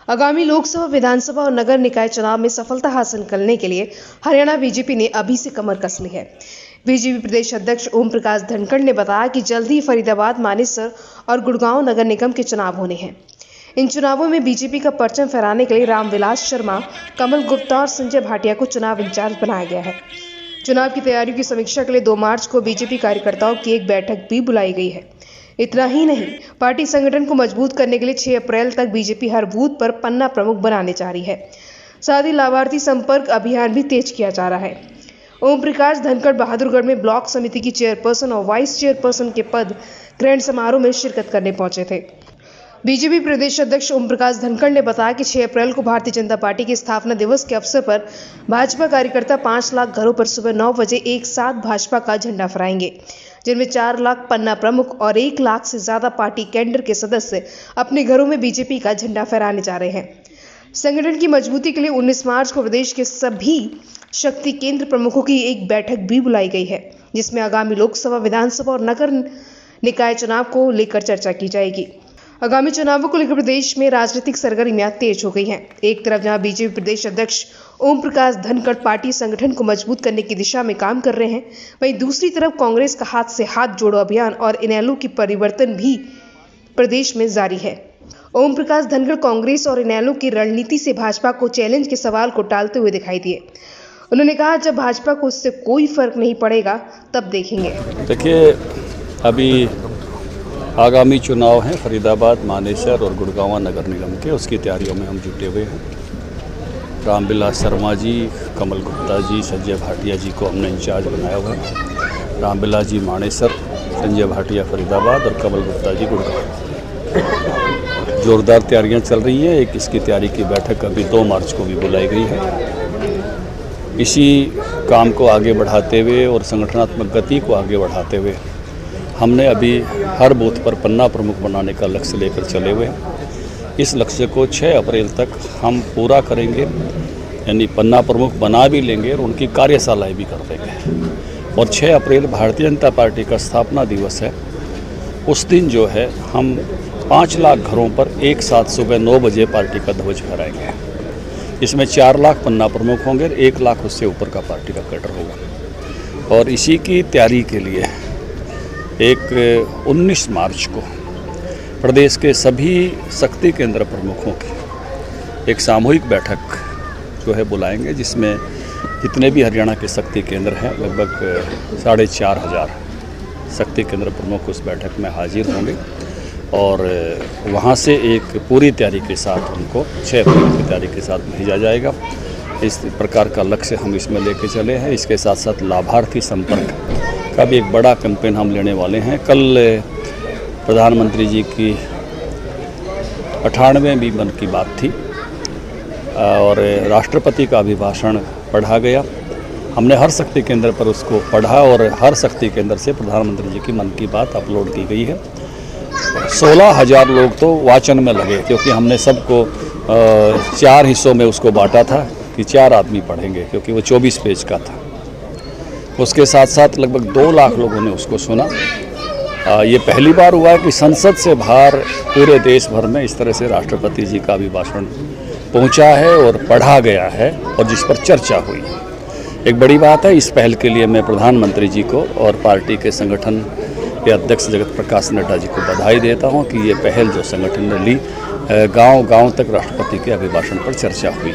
आगामी लोकसभा, विधानसभा और नगर निकाय चुनाव में सफलता हासिल करने के लिए हरियाणा बीजेपी ने अभी से कमर कस ली है। बीजेपी प्रदेश अध्यक्ष ओम प्रकाश धनखड़ ने बताया कि जल्द ही फरीदाबाद, मानेसर और गुड़गांव नगर निगम के चुनाव होने हैं। इन चुनावों में बीजेपी का परचम फहराने के लिए रामविलास शर्मा, कमल गुप्ता और संजय भाटिया को चुनाव इंचार्ज बनाया गया है। चुनाव की तैयारियों की समीक्षा के लिए 2 मार्च को बीजेपी कार्यकर्ताओं की एक बैठक भी बुलाई गई है। इतना ही नहीं, पार्टी संगठन को मजबूत करने के लिए 6 अप्रैल तक बीजेपी हर बूथ पर पन्ना प्रमुख बनाने जा रही है। साथ ही लाभार्थी संपर्क अभियान भी तेज किया जा रहा है। ओम प्रकाश धनखड़ बहादुरगढ़ में ब्लॉक समिति की चेयरपर्सन और वाइस चेयरपर्सन के पद ग्रहण समारोह में शिरकत करने पहुंचे थे। बीजेपी प्रदेश अध्यक्ष ओम प्रकाश धनखड़ ने बताया कि 6 अप्रैल को भारतीय जनता पार्टी के स्थापना दिवस के अवसर पर भाजपा कार्यकर्ता 5 लाख घरों पर सुबह 9 बजे एक साथ भाजपा का झंडा फहराएंगे, जिनमें 4 लाख पन्ना प्रमुख और 1 लाख से ज्यादा पार्टी कैडर के सदस्य अपने घरों में बीजेपी का झंडा फहराने जा रहे हैं। संगठन की मजबूती के लिए 19 मार्च को प्रदेश के सभी शक्ति केंद्र प्रमुखों की एक बैठक भी बुलाई गई है, जिसमें आगामी लोकसभा, विधानसभा और नगर निकाय चुनाव को लेकर चर्चा की जाएगी। आगामी चुनावों को लेकर प्रदेश में राजनीतिक सरगर्मियां तेज हो गई हैं। एक तरफ जहां बीजेपी प्रदेश अध्यक्ष ओम प्रकाश धनखड़ पार्टी संगठन को मजबूत करने की दिशा में काम कर रहे हैं, वहीं दूसरी तरफ कांग्रेस का हाथ से हाथ जोड़ो अभियान और इनेलो की परिवर्तन भी प्रदेश में जारी है। ओम प्रकाश धनखड़ कांग्रेस और इनेलो की रणनीति से भाजपा को चैलेंज के सवाल को टालते हुए दिखाई दिए। उन्होंने कहा, जब भाजपा को उससे कोई फर्क नहीं पड़ेगा तब देखेंगे। देखिए, अभी आगामी चुनाव हैं फरीदाबाद, मानेसर और गुड़गांव नगर निगम के, उसकी तैयारियों में हम जुटे हुए हैं। रामविलास शर्मा जी, कमल गुप्ता जी, संजय भाटिया जी को हमने इंचार्ज बनाया हुआ है। रामविलास जी मानेसर, संजय भाटिया फरीदाबाद और कमल गुप्ता जी गुड़गांव। जोरदार तैयारियां चल रही हैं। एक इसकी तैयारी की बैठक अभी 2 मार्च को भी बुलाई गई है। इसी काम को आगे बढ़ाते हुए और संगठनात्मक गति को आगे बढ़ाते हुए हमने अभी हर बूथ पर पन्ना प्रमुख बनाने का लक्ष्य लेकर चले हुए हैं। इस लक्ष्य को 6 अप्रैल तक हम पूरा करेंगे, यानी पन्ना प्रमुख बना भी लेंगे और उनकी कार्यशालाएं भी कर देंगे। और 6 अप्रैल भारतीय जनता पार्टी का स्थापना दिवस है। उस दिन जो है हम 5 लाख घरों पर एक साथ सुबह 9 बजे पार्टी का ध्वज फहराएंगे। इसमें 4 लाख पन्ना प्रमुख होंगे, 1 लाख उससे ऊपर का पार्टी का कैडर होगा। और इसी की तैयारी के लिए एक 19 मार्च को प्रदेश के सभी शक्ति केंद्र प्रमुखों की एक सामूहिक बैठक जो है बुलाएंगे, जिसमें जितने भी हरियाणा के शक्ति केंद्र हैं लगभग 4,500 शक्ति केंद्र प्रमुख उस बैठक में हाजिर होंगे। और वहाँ से एक पूरी तैयारी के साथ उनको 6 अप्रैल की तैयारी के साथ भेजा जाएगा। इस प्रकार का लक्ष्य हम इसमें लेके चले हैं। इसके साथ साथ लाभार्थी संपर्क का भी एक बड़ा कैंपेन हम लेने वाले हैं। कल प्रधानमंत्री जी की 98वीं मन की बात थी और राष्ट्रपति का अभिभाषण पढ़ा गया। हमने हर शक्ति केंद्र पर उसको पढ़ा और हर शक्ति केंद्र से प्रधानमंत्री जी की मन की बात अपलोड की गई है। 16,000 लोग तो वाचन में लगे, क्योंकि हमने सबको 4 हिस्सों में उसको बांटा था कि 4 आदमी पढ़ेंगे, क्योंकि वो 24 पेज का था। उसके साथ साथ लगभग 2 लाख लोगों ने उसको सुना। ये पहली बार हुआ है कि संसद से बाहर पूरे देश भर में इस तरह से राष्ट्रपति जी का अभिभाषण पहुंचा है और पढ़ा गया है और जिस पर चर्चा हुई। एक बड़ी बात है। इस पहल के लिए मैं प्रधानमंत्री जी को और पार्टी के संगठन के अध्यक्ष जगत प्रकाश नड्डा जी को बधाई देता हूं कि ये पहल जो संगठन ने ली, गांव-गांव तक राष्ट्रपति के अभिभाषण पर चर्चा हुई।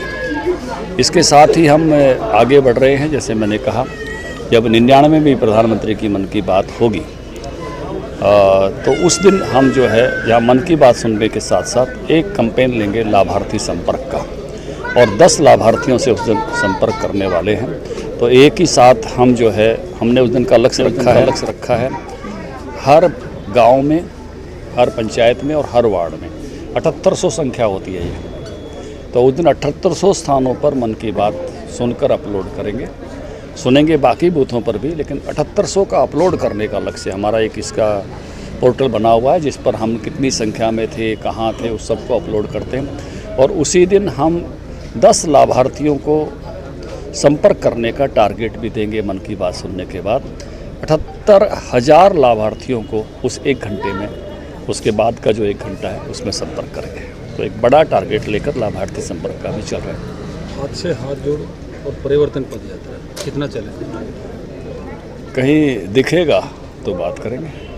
इसके साथ ही हम आगे बढ़ रहे हैं। जैसे मैंने कहा, जब 99 में प्रधानमंत्री की मन की बात होगी तो उस दिन हम जो है यहाँ मन की बात सुनने के साथ साथ एक कैंपेन लेंगे लाभार्थी संपर्क का, और 10 लाभार्थियों से उस दिन संपर्क करने वाले हैं। तो एक ही साथ हम जो है, हमने उस दिन का लक्ष्य रखा है हर गांव में, हर पंचायत में और हर वार्ड में 7800 संख्या होती है ये। तो उस दिन 7800 स्थानों पर मन की बात सुनकर अपलोड करेंगे। सुनेंगे बाकी बूथों पर भी, लेकिन 7800 का अपलोड करने का लक्ष्य हमारा एक इसका पोर्टल बना हुआ है, जिस पर हम कितनी संख्या में थे, कहाँ थे, उस सबको अपलोड करते हैं। और उसी दिन हम 10 लाभार्थियों को संपर्क करने का टारगेट भी देंगे। मन की बात सुनने के बाद 78,000 लाभार्थियों को उस 1 घंटे में, उसके बाद का जो 1 घंटा है उसमें संपर्क करेंगे। तो एक बड़ा टारगेट लेकर लाभार्थी संपर्क का भी चल रहा है। हाथ से हाथ जोड़ और परिवर्तन पद यात्रा कितना चले? कहीं दिखेगा तो बात करेंगे।